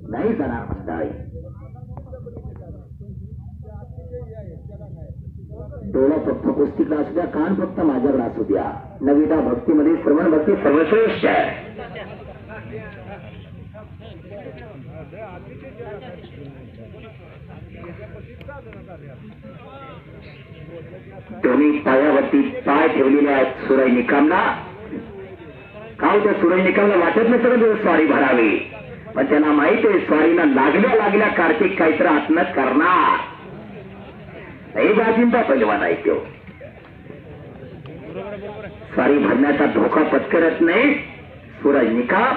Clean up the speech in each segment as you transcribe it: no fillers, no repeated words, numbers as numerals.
नाही जाणार मंडळी. डोळा फक्त पुस्तिकला असू द्या, कान फक्त माझ्याकडे असू द्या. नविता भक्तीमध्ये श्रवण भक्ती सर्वश्रेष्ठ आहे. दोन्ही पायावरती पाय ठेवलेले आहेत सुरई निकामना. काल त्या सुरई निकामला वाटत नाही सगळं स्वारी भरावी, पण त्यांना माहित आहे स्वारीला लागल्या लागल्या कार्तिक काहीतरी आत्महत्या करणार. नाही बाजींचा पैलवान आहे तो. स्वारी भरण्याचा धोका पत्करत नाही सुरई निकाम.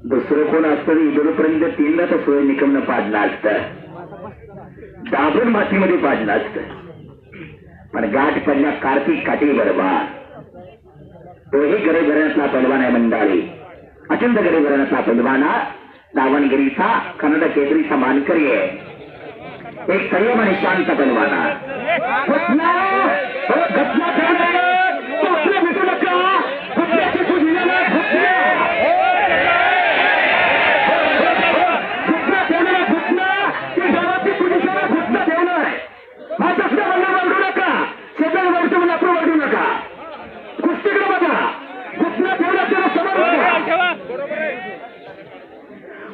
दुसरं कोण असतं इकडपर्यंत तीनदा तर सुरई निकमनं पाडलं असतं, दाबून मातीमध्ये पाडलं असतं. पण गाठ पडल्या कार्तिक काठी बरोबर. तोही गरीब घराण्यातला पैलवान आहे मंडळी, अत्यंत गरीब घराण्यातला पैलवाना. दावणगिरीचा कन्नड केसरीचा मानकरी आहे, एक संयम आणि शांत पैलवाना. घटना भेटू नका, घटण्याची सुधीला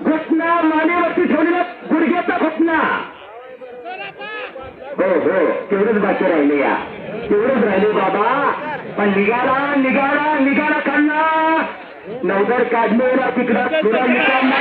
घटना मानेवरती ठेवलेला गुडघ्याचा घटना. हो हो तेवढंच बाकी राहिले, या तेवढंच राहिले बाबा. पण निघाला निघाला निघाला काढला नवदर काढलेला तिकडं थोडा निघाला.